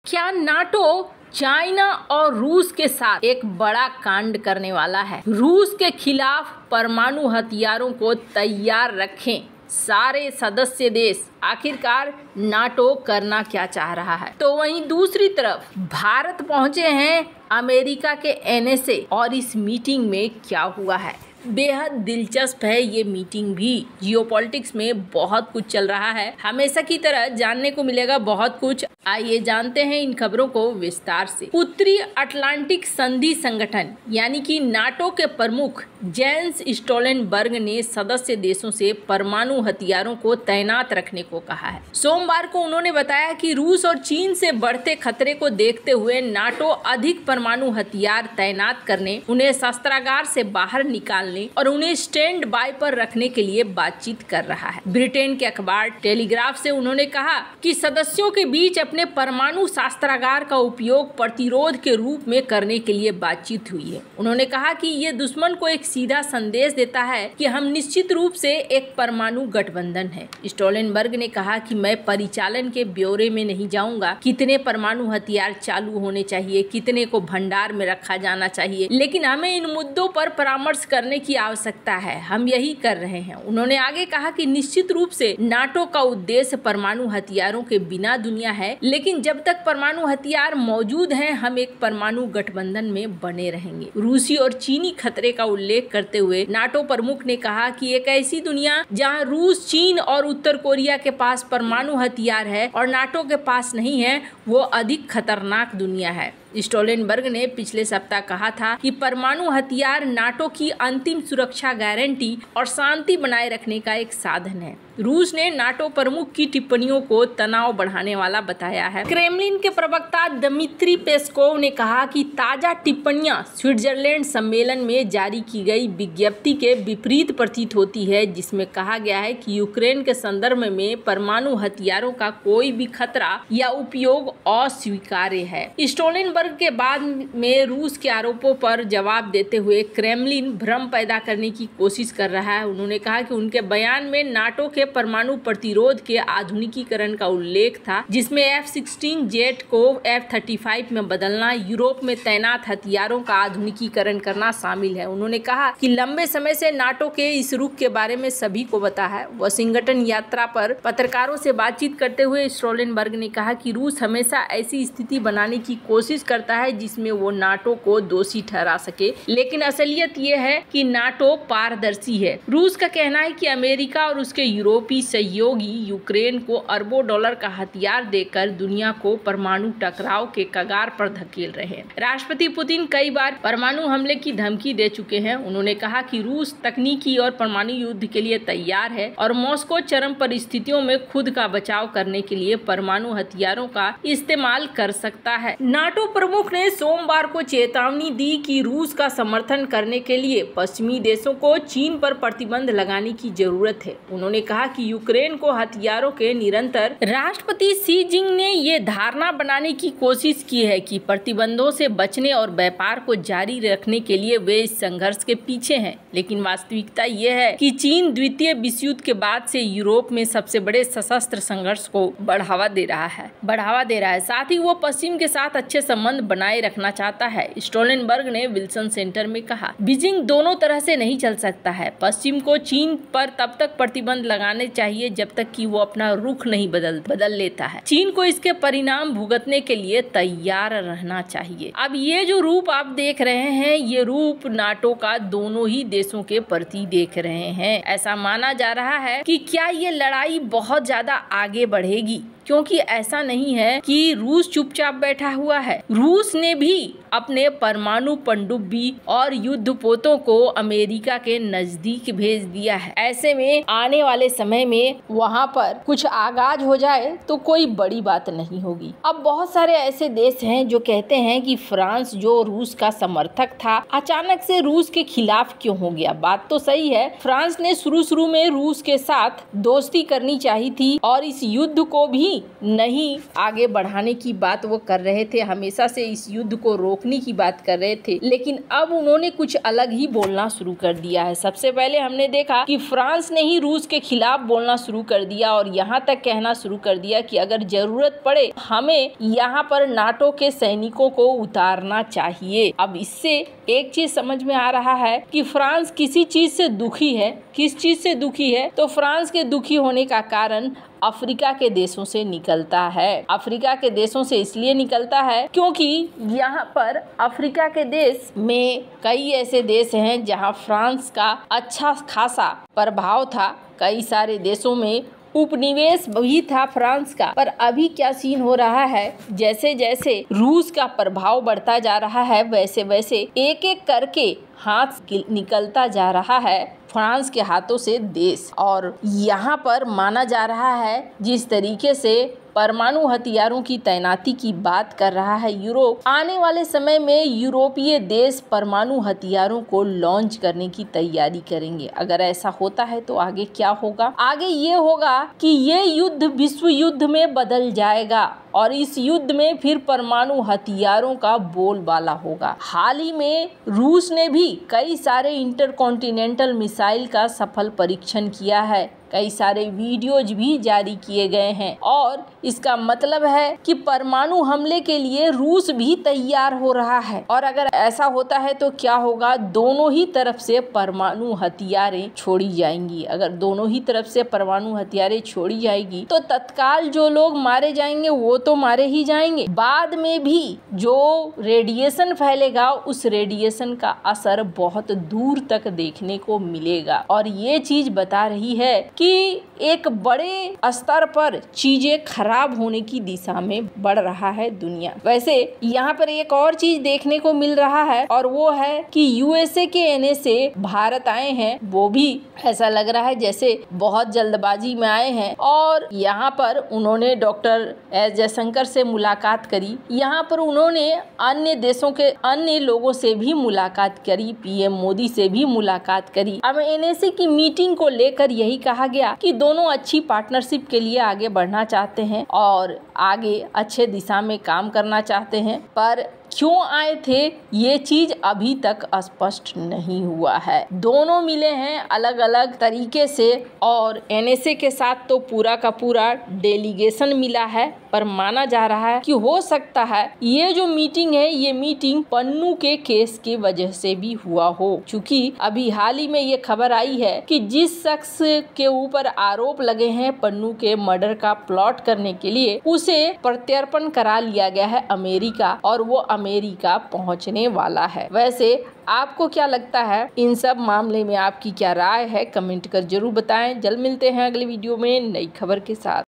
क्या NATO China और रूस के साथ एक बड़ा कांड करने वाला है? रूस के खिलाफ परमाणु हथियारों को तैयार रखें सारे सदस्य देश। आखिरकार नाटो करना क्या चाह रहा है? तो वहीं दूसरी तरफ भारत पहुंचे हैं अमेरिका के एनएसए और इस मीटिंग में क्या हुआ है? बेहद दिलचस्प है ये मीटिंग भी। जियोपॉलिटिक्स में बहुत कुछ चल रहा है, हमेशा की तरह जानने को मिलेगा बहुत कुछ। आइए जानते हैं इन खबरों को विस्तार से। उत्तरी अटलांटिक संधि संगठन यानी कि नाटो के प्रमुख जेंस स्टोल्टेनबर्ग ने सदस्य देशों से परमाणु हथियारों को तैनात रखने को कहा है। सोमवार को उन्होंने बताया कि रूस और चीन से बढ़ते खतरे को देखते हुए नाटो अधिक परमाणु हथियार तैनात करने, उन्हें शस्त्रागार से बाहर निकालने और उन्हें स्टैंड बाय पर रखने के लिए बातचीत कर रहा है। ब्रिटेन के अखबार टेलीग्राफ से उन्होंने कहा कि सदस्यों के बीच अपने परमाणु शस्त्रागार का उपयोग प्रतिरोध के रूप में करने के लिए बातचीत हुई है। उन्होंने कहा कि ये दुश्मन को एक सीधा संदेश देता है कि हम निश्चित रूप से एक परमाणु गठबंधन है। स्टोल्टेनबर्ग ने कहा कि मैं परिचालन के ब्यौरे में नहीं जाऊंगा, कितने परमाणु हथियार चालू होने चाहिए, कितने को भंडार में रखा जाना चाहिए, लेकिन हमें इन मुद्दों पर परामर्श करने की आवश्यकता है। हम यही कर रहे हैं। उन्होंने आगे कहा कि निश्चित रूप से नाटो का उद्देश्य परमाणु हथियारों के बिना दुनिया है, लेकिन जब तक परमाणु हथियार मौजूद हैं, हम एक परमाणु गठबंधन में बने रहेंगे। रूसी और चीनी खतरे का उल्लेख करते हुए नाटो प्रमुख ने कहा कि एक ऐसी दुनिया जहां रूस, चीन और उत्तर कोरिया के पास परमाणु हथियार है और नाटो के पास नहीं है, वो अधिक खतरनाक दुनिया है। स्टोल्टेनबर्ग ने पिछले सप्ताह कहा था कि परमाणु हथियार नाटो की अंतिम सुरक्षा गारंटी और शांति बनाए रखने का एक साधन है। रूस ने नाटो प्रमुख की टिप्पणियों को तनाव बढ़ाने वाला बताया है। क्रेमलिन के प्रवक्ता दमित्री पेस्कोव ने कहा कि ताजा टिप्पणियां स्विट्जरलैंड सम्मेलन में जारी की गई विज्ञप्ति के विपरीत प्रतीत होती है, जिसमें कहा गया है कि यूक्रेन के संदर्भ में परमाणु हथियारों का कोई भी खतरा या उपयोग अस्वीकार्य है। स्टोल्टेनबर्ग के बाद में रूस के आरोपों पर जवाब देते हुए क्रेमलिन भ्रम पैदा करने की कोशिश कर रहा है। उन्होंने कहा कि उनके बयान में नाटो के परमाणु प्रतिरोध के आधुनिकीकरण का उल्लेख था, जिसमें F-16 जेट को F-35 में बदलना, यूरोप में तैनात हथियारों का आधुनिकीकरण करना शामिल है। उन्होंने कहा कि लंबे समय से नाटो के इस रुख के बारे में सभी को पता है। वाशिंगटन यात्रा पर पत्रकारों से बातचीत करते हुए स्टोल्टेनबर्ग ने कहा कि रूस हमेशा ऐसी स्थिति बनाने की कोशिश करता है जिसमें वो नाटो को दोषी ठहरा सके, लेकिन असलियत ये है कि नाटो पारदर्शी है। रूस का कहना है कि अमेरिका और उसके यूरोपीय सहयोगी यूक्रेन को अरबों डॉलर का हथियार देकर दुनिया को परमाणु टकराव के कगार पर धकेल रहे हैं। राष्ट्रपति पुतिन कई बार परमाणु हमले की धमकी दे चुके हैं। उन्होंने कहा कि रूस तकनीकी और परमाणु युद्ध के लिए तैयार है और मॉस्को चरम परिस्थितियों में खुद का बचाव करने के लिए परमाणु हथियारों का इस्तेमाल कर सकता है। नाटो प्रमुख ने सोमवार को चेतावनी दी कि रूस का समर्थन करने के लिए पश्चिमी देशों को चीन पर प्रतिबंध लगाने की जरूरत है। उन्होंने कहा कि यूक्रेन को हथियारों के निरंतर राष्ट्रपति शी जिंग ने ये धारणा बनाने की कोशिश की है कि प्रतिबंधों से बचने और व्यापार को जारी रखने के लिए वे इस संघर्ष के पीछे हैं, लेकिन वास्तविकता ये है कि चीन द्वितीय विश्व युद्ध के बाद से यूरोप में सबसे बड़े सशस्त्र संघर्ष को बढ़ावा दे रहा है। साथ ही वो पश्चिम के साथ अच्छे संबंध बनाए रखना चाहता है। स्टोल्टेनबर्ग ने विल्सन सेंटर में कहा, बीजिंग दोनों तरह से नहीं चल सकता है। पश्चिम को चीन पर तब तक प्रतिबंध लगाने चाहिए जब तक कि वो अपना रुख नहीं बदल लेता है। चीन को इसके परिणाम भुगतने के लिए तैयार रहना चाहिए। अब ये जो रूप आप देख रहे हैं, ये रूप नाटो का दोनों ही देशों के प्रति देख रहे हैं। ऐसा माना जा रहा है कि क्या ये लड़ाई बहुत ज्यादा आगे बढ़ेगी, क्योंकि ऐसा नहीं है कि रूस चुपचाप बैठा हुआ है। रूस ने भी अपने परमाणु पनडुब्बी और युद्धपोतों को अमेरिका के नजदीक भेज दिया है। ऐसे में आने वाले समय में वहां पर कुछ आगाज हो जाए तो कोई बड़ी बात नहीं होगी। अब बहुत सारे ऐसे देश हैं जो कहते हैं कि फ्रांस जो रूस का समर्थक था, अचानक से रूस के खिलाफ क्यों हो गया। बात तो सही है, फ्रांस ने शुरू में रूस के साथ दोस्ती करनी चाहिए थी और इस युद्ध को भी नहीं आगे बढ़ाने की बात वो कर रहे थे, हमेशा से इस युद्ध को रोकने की बात कर रहे थे, लेकिन अब उन्होंने कुछ अलग ही बोलना शुरू कर दिया है। सबसे पहले हमने देखा कि फ्रांस ने ही रूस के खिलाफ बोलना शुरू कर दिया और यहाँ तक कहना शुरू कर दिया कि अगर जरूरत पड़े हमें यहाँ पर नाटो के सैनिकों को उतारना चाहिए। अब इससे एक चीज समझ में आ रहा है कि फ्रांस किसी चीज से दुखी है। किस चीज से दुखी है? तो फ्रांस के दुखी होने का कारण अफ्रीका के देशों से निकलता है। अफ्रीका के देशों से इसलिए निकलता है क्योंकि यहाँ पर अफ्रीका के देश में कई ऐसे देश हैं जहाँ फ्रांस का अच्छा खासा प्रभाव था। कई सारे देशों में उपनिवेश भी था फ्रांस का। पर अभी क्या सीन हो रहा है, जैसे जैसे रूस का प्रभाव बढ़ता जा रहा है वैसे वैसे एक एक करके हाथ निकलता जा रहा है फ्रांस के हाथों से देश। और यहाँ पर माना जा रहा है जिस तरीके से परमाणु हथियारों की तैनाती की बात कर रहा है यूरोप, आने वाले समय में यूरोपीय देश परमाणु हथियारों को लॉन्च करने की तैयारी करेंगे। अगर ऐसा होता है तो आगे क्या होगा? आगे ये होगा कि ये युद्ध विश्व युद्ध में बदल जाएगा और इस युद्ध में फिर परमाणु हथियारों का बोलबाला होगा। हाल ही में रूस ने भी कई सारे इंटरकॉन्टिनेंटल मिसाइल का सफल परीक्षण किया है। कई सारे वीडियोज भी जारी किए गए हैं और इसका मतलब है कि परमाणु हमले के लिए रूस भी तैयार हो रहा है। और अगर ऐसा होता है तो क्या होगा? दोनों ही तरफ से परमाणु हथियारें छोड़ी जाएंगी। अगर दोनों ही तरफ से परमाणु हथियारें छोड़ी जाएगी तो तत्काल जो लोग मारे जाएंगे वो तो मारे ही जाएंगे, बाद में भी जो रेडिएशन फैलेगा उस रेडिएशन का असर बहुत दूर तक देखने को मिलेगा। और ये चीज बता रही है कि एक बड़े स्तर पर चीजें खराब होने की दिशा में बढ़ रहा है दुनिया। वैसे यहाँ पर एक और चीज देखने को मिल रहा है और वो है कि यूएसए के आने से भारत आए हैं। वो भी ऐसा लग रहा है जैसे बहुत जल्दबाजी में आए हैं और यहाँ पर उन्होंने डॉक्टर एस जयशंकर से मुलाकात करी। यहाँ पर उन्होंने अन्य देशों के अन्य लोगों से भी मुलाकात करी, पीएम मोदी से भी मुलाकात करी। अब एनएसी की मीटिंग को लेकर यही कहा गया कि दोनों अच्छी पार्टनरशिप के लिए आगे बढ़ना चाहते हैं और आगे अच्छे दिशा में काम करना चाहते हैं। पर क्यों आए थे ये चीज अभी तक स्पष्ट नहीं हुआ है। दोनों मिले हैं अलग अलग तरीके से और एनएसए के साथ तो पूरा का पूरा डेलीगेशन मिला है, पर माना जा रहा है कि हो सकता है ये जो मीटिंग है ये मीटिंग पन्नू के केस की वजह से भी हुआ हो। क्योंकि अभी हाल ही में ये खबर आई है कि जिस शख्स के ऊपर आरोप लगे हैं पन्नू के मर्डर का प्लॉट करने के लिए, उसे प्रत्यर्पण करा लिया गया है अमेरिका और वो अमेरिका पहुंचने वाला है। वैसे आपको क्या लगता है इन सब मामले में? आपकी क्या राय है? कमेंट कर जरूर बताएं। जल्द मिलते हैं अगले वीडियो में नई खबर के साथ।